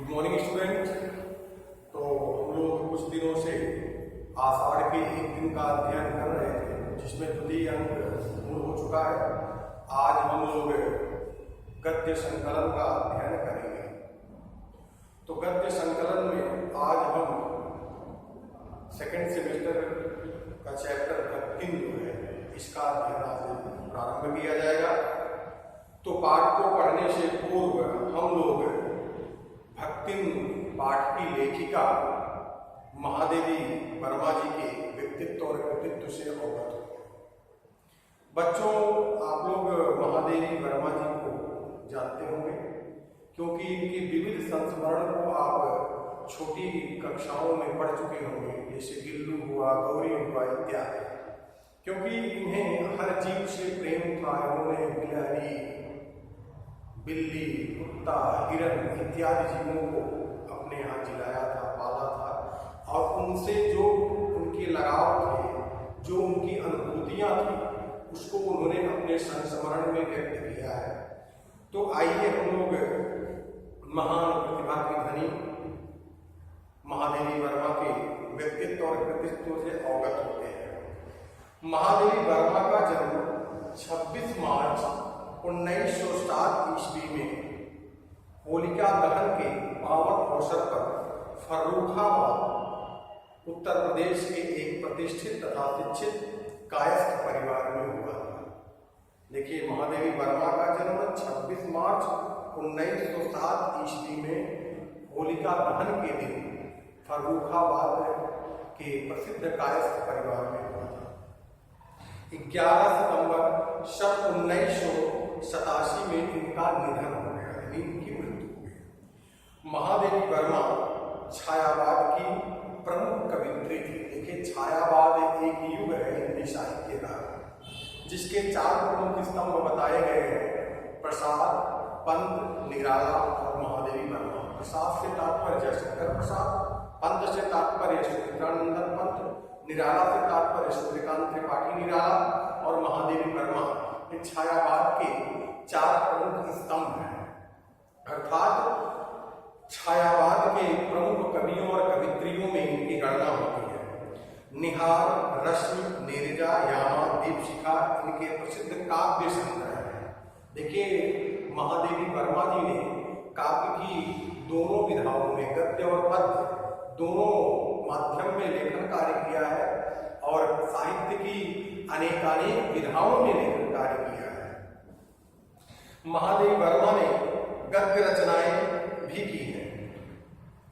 Good morning student. तो हम लोग कुछ दिनों से आषाढ़ के एक दिन का अध्ययन कर रहे थे जिसमें द्वितीय अंक पूर्ण हो चुका है। आज हम लोग गद्य संकलन का अध्ययन करेंगे। तो गद्य संकलन में आज हम सेकेंड सेमेस्टर का चैप्टर 13 जो है इसका अध्ययन आज प्रारंभ किया जाएगा। तो पाठ को पढ़ने से पूर्व हम लोग भक्तिन पाठ की लेखिका महादेवी वर्मा जी के व्यक्तित्व और कृतित्व से अवगत हो। बच्चों, आप लोग महादेवी वर्मा जी को जानते होंगे क्योंकि इनके विविध संस्मरण को आप छोटी कक्षाओं में पढ़ चुके होंगे, जैसे गिल्लू हुआ, गौरी हुआ इत्यादि। क्योंकि इन्हें हर जीव से प्रेम था। इन्होंने गिलहरी, बिल्ली, कुत्ता, हिरन इत्यादि जीवों को अपने यहाँ जिलाया था, पाला था और उनसे जो उनके लगाव थे, जो उनकी अनुभूतियाँ थी, उसको उन्होंने अपने संस्मरण में व्यक्त किया है। तो आइए हम लोग महान प्रतिभा की धनी महादेवी वर्मा के व्यक्तित्व और कृतित्व से अवगत होते हैं। महादेवी वर्मा का जन्म 26 मार्च 1907 ईस्वी में होलिका दहन के पावन अवसर पर फर्रुखाबाद उत्तर प्रदेश के एक प्रतिष्ठित तथा शिक्षित कायस्थ परिवार में हुआ था। देखिए, महादेवी वर्मा का जन्म 26 मार्च 1907 ईस्वी में होलिका दहन के दिन फर्रुखाबाद के प्रसिद्ध कायस्थ परिवार में हुआ था। 11 सितंबर सन 1987 में इनका निधन हो गया, यानी इनकी मृत्यु हो गई। महादेवी वर्मा छायावाद की प्रमुख कवित्री थी। देखिए, छायावाद एक युग है हिंदी साहित्य का जिसके 4 प्रमुख स्तंभ बताए गए हैं: प्रसाद, पंत, निराला और महादेवी वर्मा। प्रसाद से तात्पर्य जयशंकर प्रसाद, पंत से तात्पर्य सुचित्रानंदन पंत, निराला से तात्पर्य सूर्यकांत त्रिपाठी निराला और महादेवी वर्मा। ये छायावाद के 4 प्रमुख स्तंभ हैं। अर्थात छायावाद के प्रमुख कवियों और कवित्रियों में इनकी गणना होती है। निहार, रश्मि, नीरजा, यामा, दीपशिखा इनके प्रसिद्ध काव्य संग्रह हैं। देखिए, महादेवी वर्मा जी ने काव्य की दोनों विधाओं में, गद्य और पद्य दोनों माध्यम में लेखन कार्य किया है और साहित्य की अनेकानेक विधाओं में लेखन कार्य किया है। महादेवी वर्मा ने गद्य रचनाएं भी की हैं।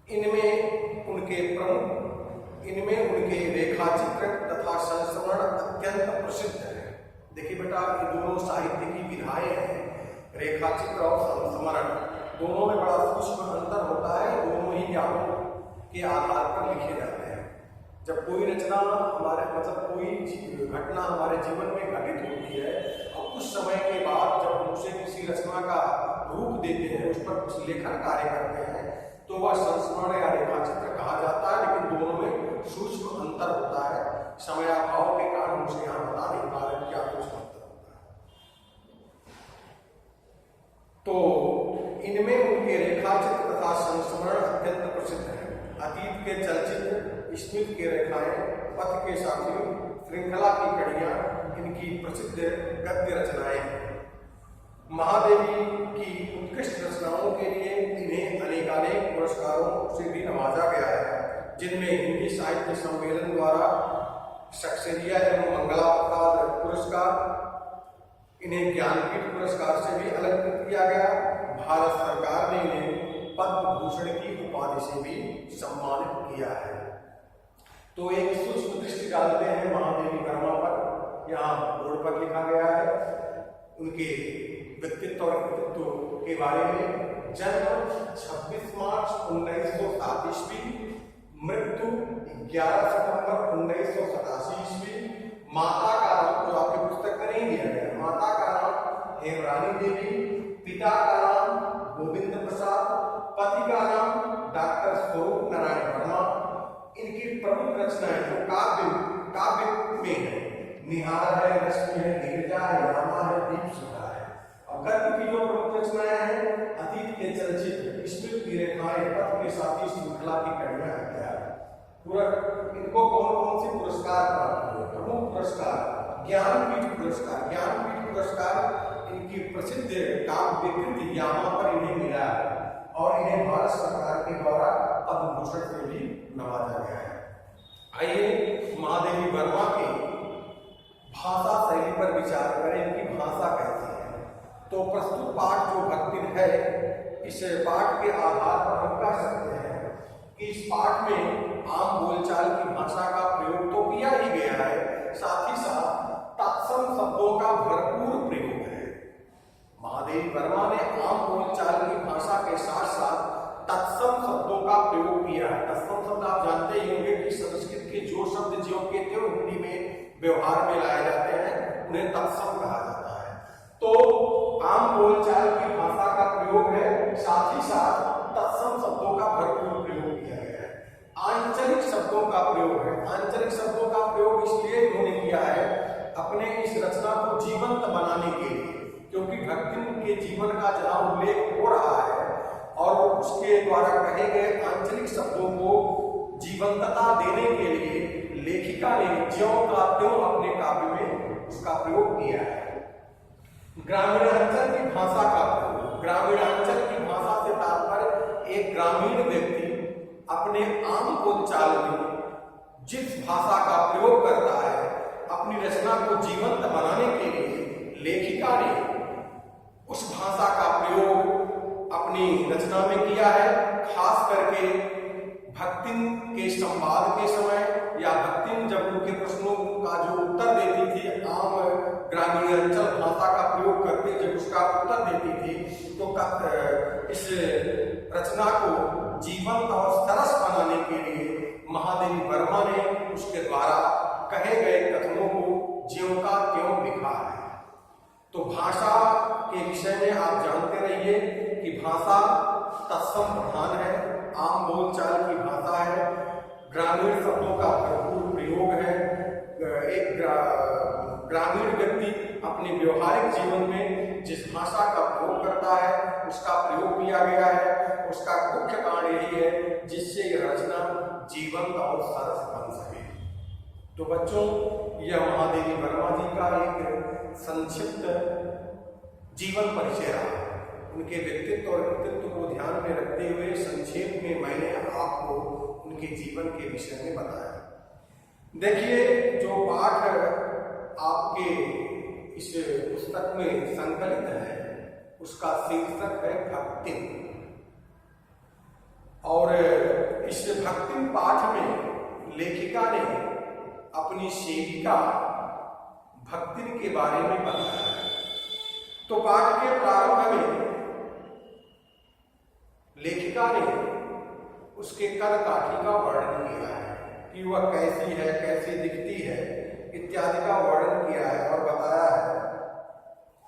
इनमें उनके रेखाचित्र तथा संस्मरण अत्यंत प्रसिद्ध है। देखिए बेटा, ये दोनों साहित्य की विधाएं हैं, रेखाचित्र और संस्मरण। दोनों में बड़ा सूक्ष्म अंतर होता है। दोनों ही ज्ञानों के आधार पर लिखे जाते हैं। जब कोई रचना कोई घटना हमारे जीवन में घटित होती है और कुछ समय के बाद जब हम उसे किसी रचना का रूप देते हैं, उस पर कुछ लेखन कार्य करते हैं, तो वह संस्मरण या रेखाचित्र कहा जाता है। लेकिन दोनों में सूक्ष्म अंतर होता है। समयाभाव के कारण उसे यहाँ बता नहीं पा रहे क्या कुछ अंतर होता है। तो इनमें उनके रेखाचित्र तथा संस्मरण अत्यंत प्रसिद्ध है। अतीत के चलचित्र, स्मृति के रेखाएं, पथ के साथियों, श्रृंखला की कड़ियां इनकी प्रसिद्ध गद्य रचनाएं हैं। महादेवी की उत्कृष्ट रचनाओं के लिए इन्हें अनेकानेक पुरस्कारों से भी नवाजा गया है, जिनमें हिंदी साहित्य सम्मेलन द्वारा सक्सेरिया एवं मंगला प्रसाद पुरस्कार, इन्हें ज्ञानपीठ पुरस्कार से भी अलंकृत किया गया। भारत सरकार ने इन्हें पद्म भूषण की उपाधि से भी सम्मानित किया है। तो एक सूक्ष्म दृष्टि डालते हैं महादेवी वर्मा पर। यहाँ बोर्ड पर लिखा गया है उनके व्यक्तित्व और कृतित्व के बारे में। जन्म 26 मार्च 1907 ईस्वी, मृत्यु 11 सितंबर 1987 ईस्वी। माता का नाम, जो आपकी पुस्तक में नहीं दिया गया, माता का नाम हेमरानी देवी, पिता का नाम गोविंद प्रसाद, पति का नाम डॉक्टर स्वरूप नारायण वर्मा। इनकी प्रमुख रचनाएं जो काव्य में है, निहार है, रश्मि है, नीरजा है, यामा है, दीपशिखा है। और गद्य की जो प्रमुख रचनाएं हैं, अतीत के चलचित्र, स्मृति की रेखाएं, पथ के साथी श्रृंखला की कड़ियां हैं क्या पूरा। इनको कौन कौन से पुरस्कार प्राप्त हुए? प्रमुख पुरस्कार ज्ञानपीठ पुरस्कार। ज्ञानपीठ पुरस्कार इनकी प्रसिद्ध काव्य कृति यामा पर इन्हें मिला है और इन्हें भारत सरकार के द्वारा पद्म भूषण से भी नवाजा गया है। आइए महादेवी वर्मा के भाषा शैली पर विचार करें, इनकी भाषा कैसी है। तो प्रस्तुत पाठ जो भक्ति है, इस पाठ के आधार पर हम कह सकते हैं कि इस पाठ में आम बोलचाल की भाषा का प्रयोग तो किया ही गया है, साथ ही साथ तत्सम शब्दों का भरपूर प्रयोग है। महादेवी वर्मा ने आम बोलचाल की भाषा के साथ साथ तत्सम शब्दों का प्रयोग किया है। तत्सम शब्द आप जानते ही होंगे कि संस्कृत के जो शब्द ज्यों के त्यों हिंदी में व्यवहार में लाए जाते हैं, उन्हें तत्सम कहा जाता है। तो आम बोलचाल की भाषा का प्रयोग है, साथ ही साथ तत्सम शब्दों का भरपूर प्रयोग किया गया है। आंचलिक शब्दों का प्रयोग है। आंचलिक शब्दों का प्रयोग इसलिए उन्होंने किया है अपने इस रचना को जीवंत बनाने के लिए, क्योंकि भक्ति के जीवन का जहां उल्लेख हो रहा है और उसके द्वारा कहे गए आंचलिक शब्दों को जीवंतता देने के लिए लेखिका ने ज्यों का त्यों अपने काव्य में उसका प्रयोग किया है। ग्रामीणांचल की भाषा का प्रयोग। ग्रामीणांचल की भाषा से तात्पर्य एक ग्रामीण व्यक्ति अपने आम बोलचाल में जिस भाषा का प्रयोग करता है, अपनी रचना को जीवंत बनाने के लिए लेखिका ने उस भाषा का प्रयोग अपनी रचना में किया है। खास करके भक्तिन के संवाद के समय या भक्तिन जब उनके प्रश्नों का जो उत्तर देती थी, आम ग्रामीण अंचल भाषा का प्रयोग करके जब उसका उत्तर देती थी, तो इस रचना को जीवंत और सरस बनाने के लिए महादेवी वर्मा ने उसके द्वारा कहे गए कथनों को ज्यों का त्यों लिखा है। तो भाषा के विषय में आप जानते रहिए कि भाषा तत्सम प्रधान है, आम बोलचाल की भाषा है, ग्रामीण शब्दों का भरपूर प्रयोग है। एक ग्रामीण व्यक्ति अपने व्यवहारिक जीवन में जिस भाषा का प्रयोग करता है, उसका प्रयोग किया गया है। उसका मुख्य कारण यही है जिससे यह रचना जीवंत और सरस बन सके। तो बच्चों, यह महादेवी वर्मा जी का एक संक्षिप्त जीवन परिचय रहा। उनके व्यक्तित्व और कृतित्व को ध्यान में रखते हुए संक्षेप में मैंने आपको उनके जीवन के विषय में बताया। देखिए, जो पाठ आपके इस पुस्तक में संकलित है उसका शीर्षक है भक्ति। और इस भक्ति पाठ में लेखिका ने अपनी सेविका भक्ति के बारे में बताया है। तो पाठ के प्रारंभ में लेखिका ने उसके कद काठी का वर्णन किया है कि वह कैसी है, कैसी दिखती है इत्यादि का वर्णन किया है और बताया है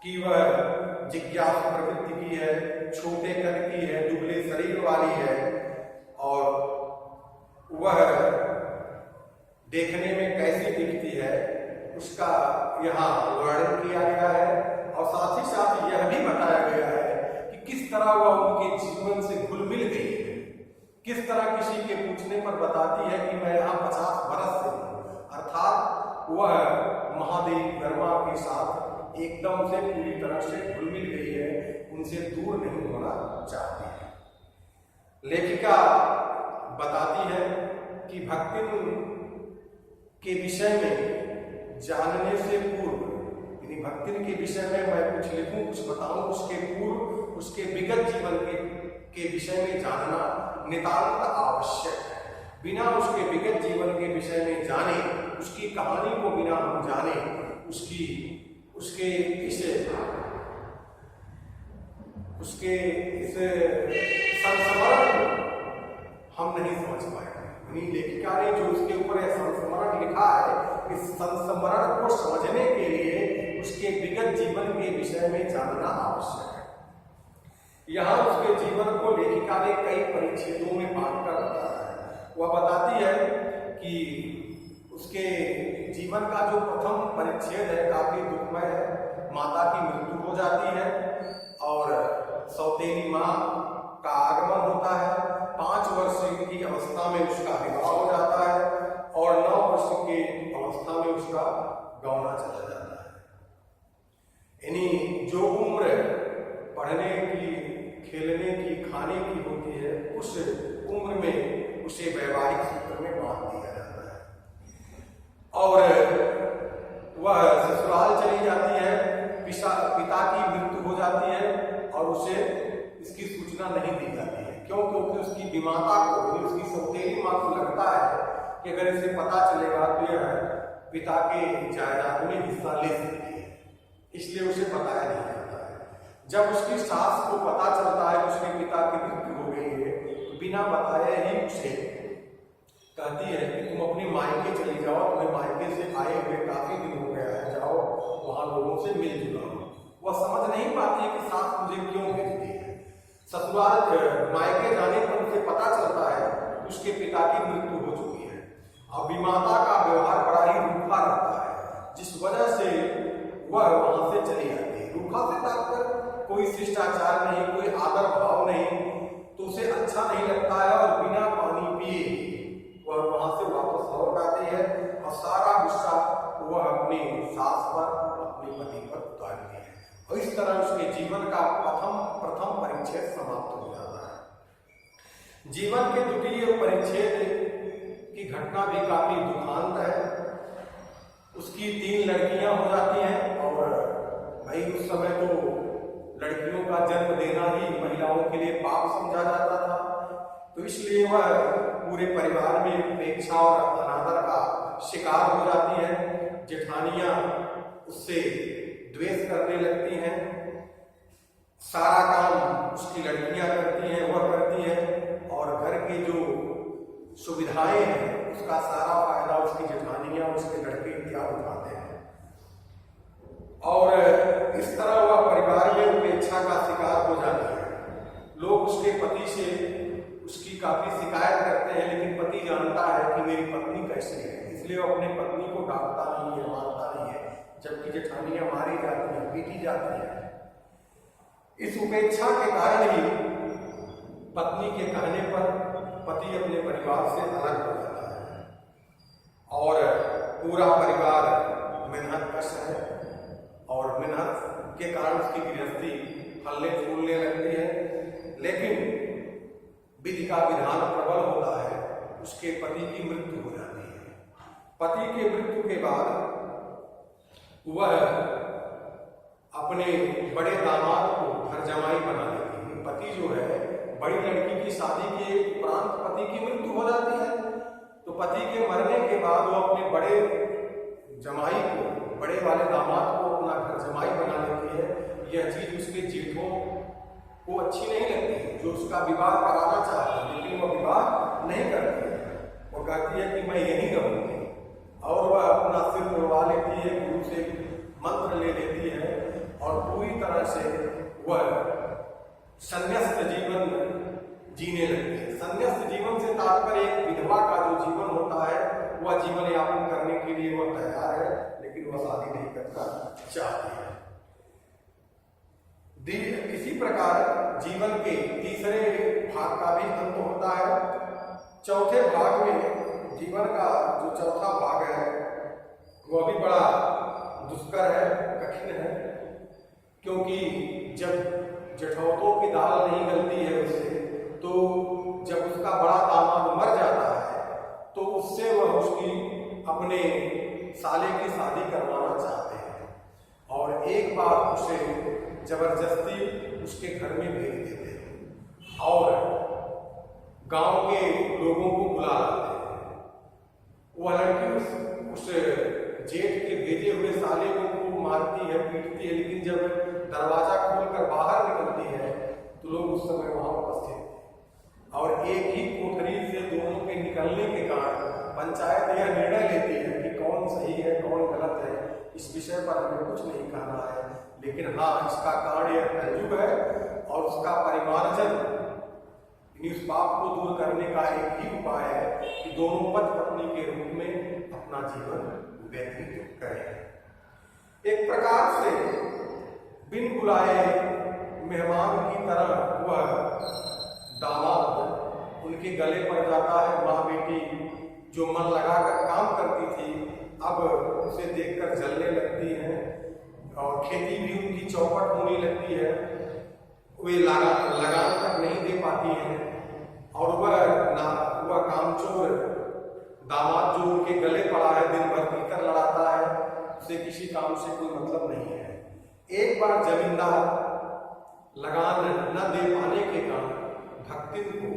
कि वह जिज्ञासु प्रवृत्ति की है, छोटे कद की है, दुबले शरीर वाली है और वह देखने में कैसी दिखती है उसका यहाँ वर्णन किया गया है। और साथ ही साथ यह भी बताया गया है कि किस तरह वह उनके जीवन से घुल मिल गई है। किस तरह किसी के पूछने पर बताती है कि मैं यहाँ 50 बरस से हूँ, अर्थात वह महादेवी वर्मा के साथ एकदम से पूरी तरह से घुल मिल गई है, उनसे दूर नहीं होना चाहती है। लेखिका बताती है कि भक्ति के विषय में जानने से पूर्व, यानी भक्ति के विषय में मैं कुछ लिखूं, कुछ बताऊं, उसके पूर्व उसके विगत जीवन के विषय में जानना नितांत आवश्यक है। बिना उसके विगत जीवन के विषय में जाने, उसकी कहानी को बिना हम जाने, उसके इस संस्मरण हम नहीं समझ पाएंगे। लेखिका ने जो उसके ऊपर संस्मरण लिखा है, इस संस्मरण को समझने के लिए उसके विगत जीवन के विषय में जानना आवश्यक है। यहाँ उसके जीवन को लेखिका ने कई परिच्छेदों में बांट कर बताया है। वह बताती है कि उसके जीवन का जो प्रथम परिच्छेद है काफी दुखमय है। माता की मृत्यु हो जाती है और सौतेली माँ का आगमन होता है। 5 वर्ष की अवस्था में उसका विवाह हो जाता है और 9 वर्ष की अवस्था में उसका गौना चला जाता है। यानी जो उम्र पढ़ने की, खेलने की, खाने की होती है, उस उम्र में उसे वैवाहिक सूत्र में बांध दिया जाता है और वह ससुराल चली जाती है। पिता की मृत्यु हो जाती है और उसे इसकी सूचना नहीं दी जाती है। क्यों? क्योंकि उसकी विमाता को, उसकी सौतेली माँ को लगता है कि अगर इसे पता चलेगा तो यह पिता के जायदाद में हिस्सा ले सकती है, इसलिए उसे बताया नहीं जाता है। जब उसकी सास को पता चलता है कि उसके पिता की मृत्यु हो गई है तो बिना बताए ही उसे कहती है कि तुम अपने मायके चली जाओ, तुम्हें मायके से आए हुए काफी दिन हो गया है, जाओ वहां लोगों से मिल जुलाओ। वह समझ नहीं पाती है कि सास मुझे क्यों भेजती है। ससुराल मायके जाने पर उसे पता चलता है कि उसके पिता की मृत्यु हो चुकी है। अब विमाता का व्यवहार बड़ा ही रूखा रहता है, जिस वजह से वह वहां से चली जाती है। रूखा से तात्पर्य कोई शिष्टाचार नहीं, कोई आदर भाव नहीं, तो उसे अच्छा नहीं लगता है और बिना पानी पिए वह वहां से वापस लौट आती है और सारा गुस्सा वह अपनी सास पर, अपने पति पर उतारती है और इस तरह उसके जीवन का प्रथम परिच्छेद समाप्त हो जाता है। जीवन के द्वितीय परिच्छेद की घटना भी काफी दुखांत है। उसकी 3 लड़कियां हो जाती हैं और भाई उस समय तो लड़कियों का जन्म देना ही महिलाओं के लिए पाप समझा जाता था, तो इसलिए वह पूरे परिवार में उपेक्षा और अनादर का शिकार हो जाती है। जेठानियां उससे द्वेष करने लगती हैं, सारा काम उसकी लड़कियां करती हैं, वह करती है और घर की जो सुविधाएं हैं उसका सारा फायदा उसकी जेठानियां, उसके लड़के इत्यादि उठाते हैं और इस तरह वह परिवार में उपेक्षा का शिकार हो जाती है। लोग उसके पति से उसकी काफी शिकायत करते हैं, लेकिन पति जानता है कि मेरी पत्नी कैसी है, इसलिए वो अपने पत्नी को डांटता नहीं है, मारता नहीं है, जबकि जेठानियां मारी जाती हैं, पीटी जाती हैं। इस उपेक्षा के कारण ही पत्नी के कहने पर पति अपने परिवार से अलग हो जाता है और पूरा परिवार मेहनतकश है और मेहनत के कारण उसकी गृहस्थी फलने फूलने लगती है। लेकिन विधि का विधान प्रबल होता है, उसके पति की मृत्यु हो जाती है। पति के मृत्यु के बाद वह अपने बड़े दामाद को घर जमाई बना लेती है। पति जो है, बड़ी लड़की की शादी के उपरांत पति की मृत्यु हो जाती है, तो पति के मरने के बाद वो अपने बड़े जमाई को, बड़े वाले दामाद को अपना घर जमाई बना लेती है। यह चीज उसके जेठों को अच्छी नहीं लगती, जो उसका विवाह कराना चाहते हैं, लेकिन वह विवाह नहीं करती है। वो कहती है कि मैं यहीं रहूंगी और वह अपना सिर मुड़वा लेती है, गुरु से मंत्र ले लेती है और पूरी तरह से वह संन्यास्त जीवन जीने लगती है। संन्यास्त जीवन से तात्पर्य एक विधवा का जो जीवन होता है, वह जीवन यापन करने के लिए वह तैयार है, लेकिन वह शादी नहीं करना चाहती है। इसी प्रकार जीवन के तीसरे भाग का भी अंत होता है। चौथे भाग में जीवन का जो चौथा भाग है वह भी बड़ा दुष्कर है, कठिन है, क्योंकि जब जेठौतों की दाल नहीं गलती है उससे, तो जब उसका बड़ा दामाद मर जाता है तो उससे वह उसकी अपने साले की शादी करवाना चाहते हैं और एक बार उसे जबरदस्ती उसके घर में भेज देते हैं और गांव के लोगों को बुला लाते हैं। वह लड़की उस जेठ के भेजे हुए साले को खूब मारती है, पीटती है, लेकिन जब दरवाजा खोलकर बाहर निकलती है तो लोग उस समय वहां उपस्थित और एक ही कोठरी से दोनों के निकलने के कारण पंचायत यह निर्णय लेती है कि कौन सही है कौन गलत है। इस विषय पर हमें कुछ नहीं कहना है, लेकिन हाँ, इसका कारण यह कलयुग है और उसका परिमार्जन, इस पाप को दूर करने का एक ही उपाय है कि दोनों पति पत्नी के रूप में अपना जीवन व्यतीत करें। एक प्रकार से बिन बुलाए मेहमान की तरह वह दामाद उनके गले पड़ जाता है। माँ बेटी जो मन लगाकर काम करती थी अब उसे देखकर जलने लगती हैं और खेती भी उनकी चौपट होने लगती है। वे लगान तक नहीं दे पाती हैं और वह कामचोर दामाद जो उनके गले पड़ा है दिन भर पीकर लड़ाता है, उसे किसी काम से कोई मतलब नहीं है। एक बार जमींदार लगान न दे पाने के कारण भक्तिन को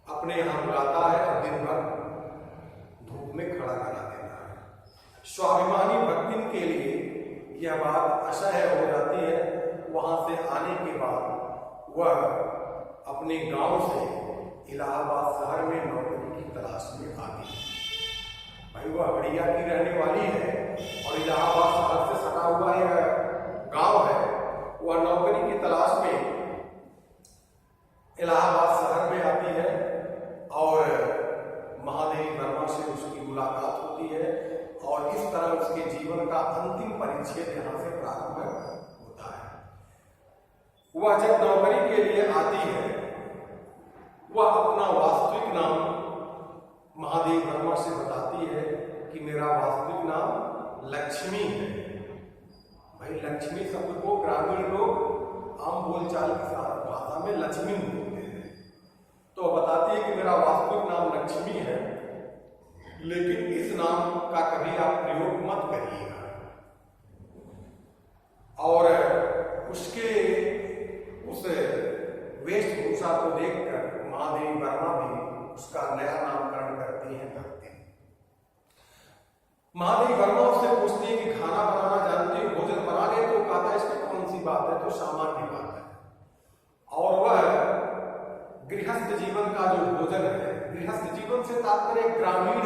अपने यहाँ बुलाता है और दिन भर धूप में खड़ा करा देता है। स्वाभिमानी भक्तिन के लिए यह बात असह्य हो जाती है। वहां से आने के बाद वह अपने गांव से इलाहाबाद शहर में नौकरी की तलाश में आती है। भाई वह हड़िया की रहने वाली है और इलाहाबाद शहर से सटा हुआ यह गांव है। वह नौकरी की तलाश में इलाहाबाद शहर में आती है और महादेवी वर्मा से उसकी मुलाकात होती है और इस तरह उसके जीवन का अंतिम परिच्छेद यहाँ से प्रारंभ होता है। वह जब नौकरी के लिए आती है वह अपना वास्तविक नाम महादेवी वर्मा से बताती है कि मेरा वास्तविक नाम लक्ष्मी है। भाई लक्ष्मी शब्द को ग्रामीण लोग आम बोलचाल की भाषा में लक्ष्मी बोलते हैं। तो बताती है कि मेरा वास्तविक नाम लक्ष्मी है, लेकिन इस नाम का कभी आप प्रयोग मत करिएगा। और उसके उस वेशभूषा को देखकर महादेवी वर्मा भी उसका नया नामकरण करती हैं भक्ति। महादेवी वर्मा उससे पूछती है कि खाना बनाना जानती हो, भोजन बना ले? तो कहता है इसमें कौन सी बात है, तो सामान्य बात है। और वह गृहस्थ जीवन का जो भोजन है, गृहस्थ जीवन से तात्पर्य ग्रामीण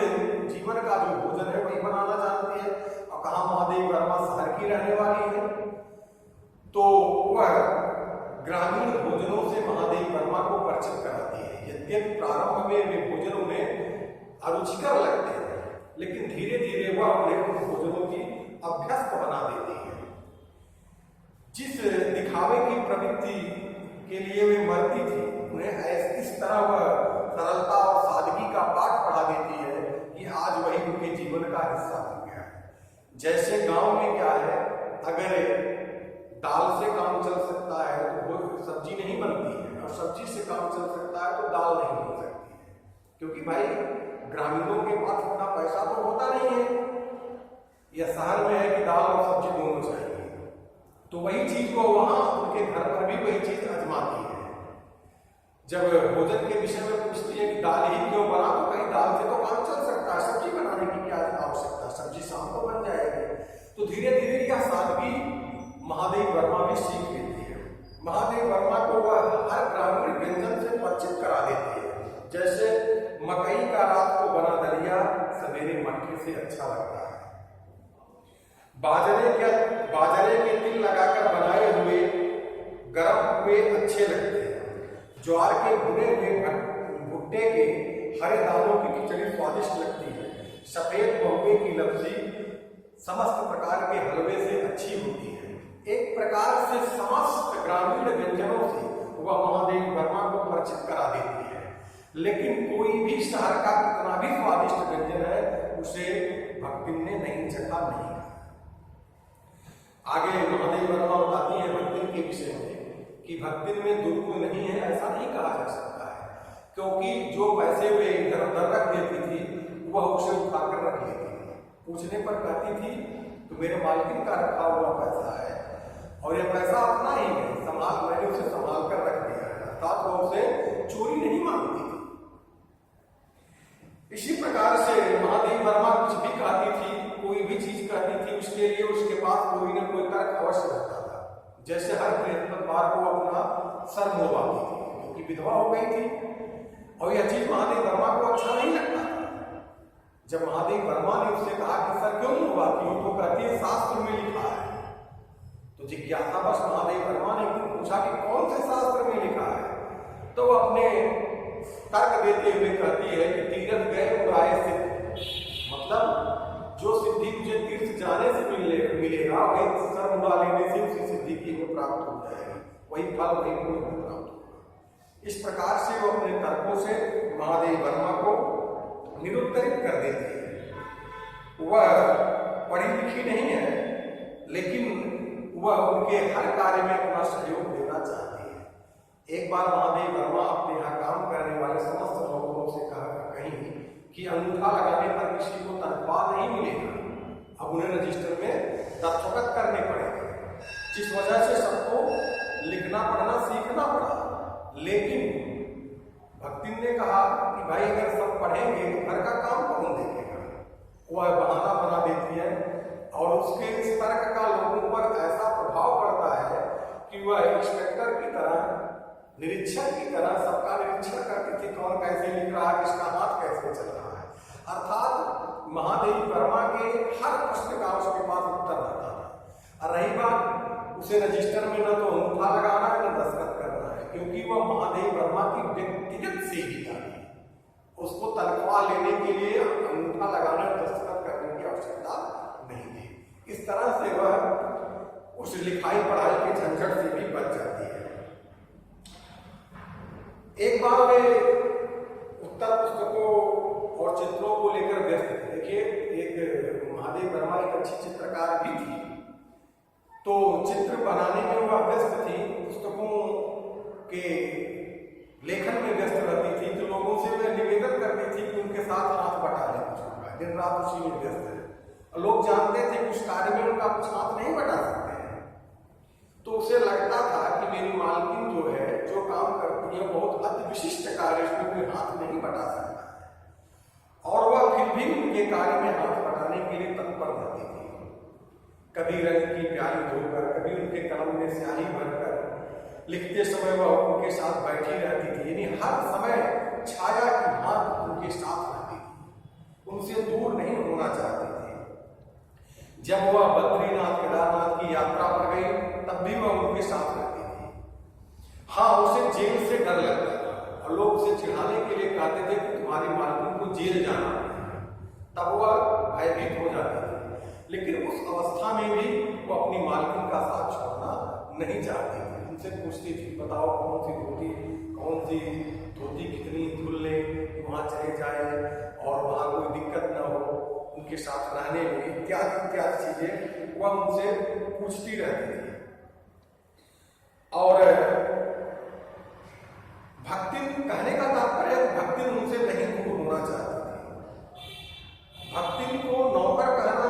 जीवन का जो भोजन है वही बनाना जानती है। और कहा महादेवी वर्मा शहर की रहने वाली है, तो वह ग्रामीण भोजनों से महादेवी वर्मा को परिचित कराती है। यद्यपि प्रारंभ में वे भोजन उन्हें अरुचिकर लगते हैं, लेकिन धीरे धीरे वह उन्हें उन भोजनों की अभ्यस्त बना देती है। जिस दिखावे की प्रवृत्ति के लिए वे मरती थी, उन्हें इस तरह वह सरलता और सादगी का पाठ पढ़ा देती है कि आज वही उनके जीवन का हिस्सा बन गया है। जैसे गांव में क्या है, अगर दाल से काम चल सकता है तो वो सब्जी नहीं बनती है, और सब्जी से काम चल सकता है तो दाल नहीं बन सकती है, क्योंकि भाई ग्रामीणों के पास इतना पैसा तो होता नहीं है। यह शहर में है कि दाल और सब्जी दोनों चाहिए, तो वही चीज को वहां उनके घर पर भी वही चीज आजमाती है। जब भोजन के विषय में पूछती है कि दाल ही क्यों बना, तो कहीं दाल से तो काम चल सकता है, सब्जी बनाने की क्या आवश्यकता, सब्जी शाम को बन जाएगी। तो धीरे धीरे यह सादगी महादेवी वर्मा भी सीख लेती है। महादेवी वर्मा को वह हर ग्रामीण व्यंजन से परिचित करा देती है। जैसे मकई का रात को बना दलिया सवेरे मक्के से अच्छा लगता है, बाजरे के तिल लगाकर बनाए हुए गरम हुए अच्छे लगते हैं, ज्वार के भुने हुए भुट्टे के हरे दानों की खिचड़ी स्वादिष्ट लगती है, सफेद महुए की लपसी समस्त प्रकार के हलवे से अच्छी होती है। एक प्रकार से समस्त ग्रामीण व्यंजनों से वह महादेवी वर्मा को परिचित करा देती है। लेकिन कोई भी शहर का कितना भी स्वादिष्ट व्यंजन है उसे भक्ति ने नहीं चखा, नहीं खाया। आगे महादेवी वर्मा बताती है भक्ति के विषय में कि भक्ति में दुर्गुण नहीं है, ऐसा नहीं कहा जा सकता है, क्योंकि जो पैसे वे इधर उधर रख देती थी वह उसे उठाकर रख लेती थी। पूछने पर कहती थी तो मेरे मालकिन का रखा हुआ पैसा है और यह पैसा अपना ही है, मैंने उसे संभाल कर रख दिया है, अर्थात वह उसे चोरी नहीं मांगती थी। इसी प्रकार से महादेवी वर्मा कुछ भी कहती थी, कोई भी चीज कहती थी, उसके लिए उसके पास कोई ना कोई तर्क अवश्य रहता था। जैसे हर बृहस्पतिवार को अपना सर मुड़वाती थी, क्योंकि विधवा हो गई थी और यह चीज महादेवी वर्मा को अच्छा नहीं लगता था। जब महादेवी वर्मा ने उससे कहा कि सर क्यों मुड़वाती हो, तो कहती है शास्त्र में लिखा है। तो जिज्ञासावश महादेवी वर्मा ने पूछा कि कौन से शास्त्र में लिखा है, तो वो अपने तर्क देते हुए कहती है कि तीर्थ गए उड़ाए सिद्ध, मतलब जो सिद्धि मुझे तीर्थ जाने से मिलेगा वही सर उड़ा लेने से उसी सिद्धि की प्राप्त हो जाएगी। वही फल वही गुण में प्राप्त होगा। इस प्रकार से वो अपने तर्कों से महादेवी वर्मा को निरुत्तरित कर देती है। वह पढ़ी लिखी नहीं है, लेकिन वह उनके हर कार्य में अपना सहयोग देना चाहती है। एक बार महादेवी वर्मा अपने यहाँ काम करने वाले समस्त लोगों से कहीं कि अंगूठा लगाने पर किसी को तनख्वाह नहीं मिलेगा, अब उन्हें रजिस्टर में दस्तखत करने पड़ेंगे, जिस वजह से सबको लिखना पढ़ना सीखना पड़ा। लेकिन भक्तिन ने कहा कि भाई अगर सब पढ़ेंगे तो घर का काम कौन देखेगा। वह बहाना बना देती है और उसके इस तर्क का लोगों पर ऐसा प्रभाव पड़ता है कि वह इंस्पेक्टर की तरह, निरीक्षक की तरह सबका निरीक्षण करती थी, कौन कैसे लिख रहा है, किसका हाथ कैसे चल रहा है। अर्थात महादेवी वर्मा के हर प्रश्न का उसके पास उत्तर रहता था। और रही बात उसे रजिस्टर में न तो अंगूठा लगाना है न दस्तखत करना है, क्योंकि वह महादेवी वर्मा की व्यक्तिगत सेविका है। उसको तनख्वाह लेने के लिए अंगूठा लगाने और दस्तखत करने की आवश्यकता नहीं थी। इस तरह से वह उस लिखाई पढ़ाई के झंझट से भी बच जाती है। एक बार वे उत्तर पुस्तकों और चित्रों को लेकर व्यस्त थे। देखिए, एक महादेवी वर्मा एक अच्छी चित्रकार भी थी, तो चित्र बनाने में वह व्यस्त थी, पुस्तकों के लेखन में व्यस्त रहती थी। तो लोगों से वह निवेदन करती थी कि उनके साथ हाथ बटा लें पुस्तक, दिन रात उसी में व्यस्त है। लोग जानते थे कि उस कार्य में उनका कुछ हाथ नहीं बटा सकते हैं, तो उसे लगता था कि मेरी मालकिन जो है, जो काम करती है, बहुत अति विशिष्ट कार्य, इसमें कोई हाथ नहीं बटा सकता है। और वह फिर भी उनके कार्य में हाथ बटाने के लिए तत्पर रहती थी। कभी रंग की प्याली धोकर, कभी उनके कलम में स्याही भरकर लिखते समय वह उनके साथ बैठी रहती थी, यानी हर समय छाया की हाथ उनके साथ रहती थी, उनसे दूर नहीं होना चाहती थी। जब वह बद्रीनाथ केदारनाथ की यात्रा पर गई, तब भी वह उनके साथ रहती थी। हाँ, उसे जेल से डर लगता था और लोग उसे चिढ़ाने के लिए कहते थे कि तुम्हारी मालकिन को जेल जाना है, तब वह भयभीत हो जाती थी। लेकिन उस अवस्था में भी वो अपनी मालकिन का साथ छोड़ना नहीं चाहती थी। उनसे पूछती थी, बताओ कौन सी धोती कितनी धुल ले, वहाँ चले जाए और वहाँ कोई दिक्कत ना हो उनके साथ रहने में, इत्यादि चीजें वह उनसे पूछती रहती थी। और भक्तिन, कहने का तात्पर्य भक्तिन उनसे नहीं दूर होना चाहती थी। भक्तिन को नौकर कहना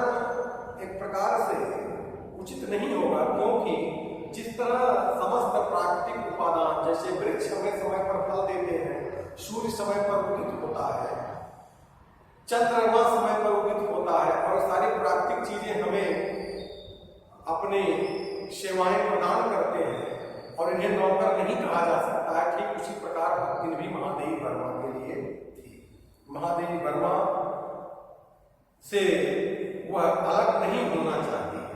एक प्रकार से उचित नहीं होगा, क्योंकि जिस तरह समस्त प्राकृतिक उपादान, जैसे वृक्ष समय समय पर फल देते हैं, सूर्य समय पर उदित होता है, चंद्रमा समय पर उदित होता है, और सारी प्राकृतिक चीजें हमें अपनी सेवाएं प्रदान करते हैं और इन्हें नौकर नहीं कहा जा सकता है। ठीक उसी प्रकार भक्तिन भी महादेवी वर्मा के लिए थी। महादेवी वर्मा से वह अलग नहीं होना चाहती है।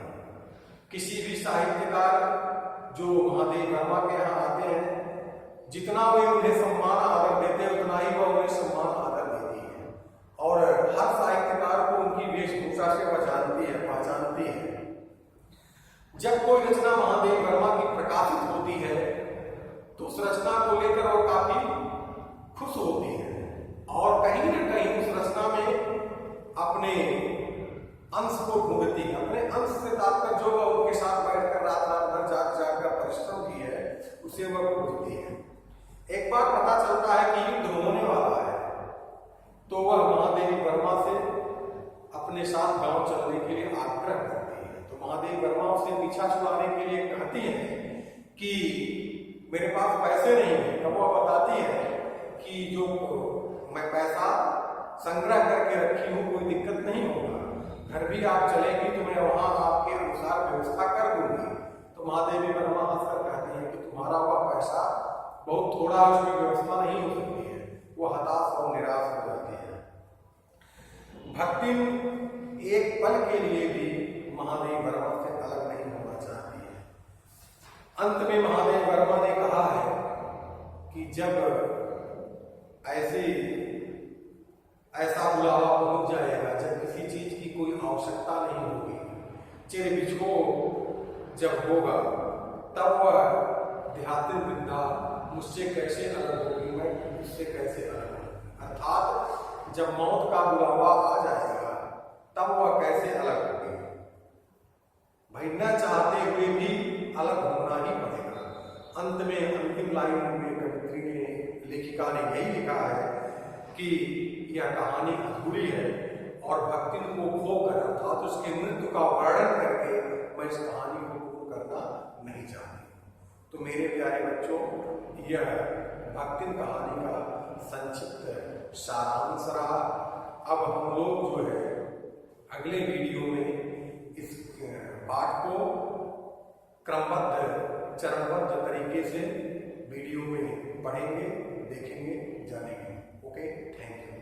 किसी भी साहित्यकार जो महादेवी वर्मा के यहाँ आते हैं, जितना वे उन्हें सम्मान आदर देते हैं, उतना ही वह उन्हें सम्मान आदर देती है। और हर साहित्यकार को उनकी वेशभूषा से वह जानती है, पहचानती है। जब कोई रचना महादेवी वर्मा की प्रकाशित होती है तो उस रचना को लेकर वो काफी खुश होती है और कहीं न कहीं उस रचना में अपने अंश को ढूंढती है। अपने अंश से तात्पर्य जो वह उनके साथ बैठकर रात भर जाग कर परिश्रम की है, उसे वह खोजती है। एक बार पता चलता है कि युद्ध होने वाला है, तो वह महादेवी वर्मा से अपने साथ गांव चलने के लिए आग्रह करती है। तो महादेवी वर्मा उसे पीछा छुड़ाने के लिए कहती है कि मेरे पास पैसे नहीं है। तब वह बताती है कि जो मैं पैसा संग्रह करके रखी हूँ, कोई दिक्कत नहीं होगा, घर भी आप चलेंगी तो मैं वहां आपके अनुसार व्यवस्था कर दूंगी। तो महादेवी वर्मा हंसकर कहती है कि तुम्हारा वह पैसा बहुत थोड़ा, उसकी व्यवस्था नहीं हो सकती है। वो हताश और निराश हो जाती है। भक्तिन एक पल के लिए भी महादेवी वर्मा से अलग नहीं होना चाहती है। अंत में महादेवी वर्मा ने कहा है कि जब ऐसा बुलावा पहुंच जाएगा, जब किसी चीज की कोई आवश्यकता नहीं होगी, चिर बिछो जब होगा, तब वह अध्यात्म विद्या मुझसे कैसे अलग होगी, मैं इससे कैसे अलग हूँ। अर्थात जब मौत का बुलावा आ जाएगा तब वह कैसे अलग होगी। भाई न चाहते हुए भी अलग होना ही पड़ेगा। अंत में अंतिम लाइन में कवित्री ने, लेखिका ने यही लिखा है कि यह कहानी अधूरी है और भक्ति को खोकर अर्थात उसके मृत्यु का वर्णन करके मैं इस कहानी को पूर्ण करना नहीं चाहती। तो मेरे प्यारे बच्चों, यह भक्ति कहानी का संक्षिप्त सारांश रहा। अब हम लोग जो है अगले वीडियो में इस पाठ को क्रमबद्ध चरणबद्ध तरीके से वीडियो में पढ़ेंगे, देखेंगे, जानेंगे। Okay, thank you.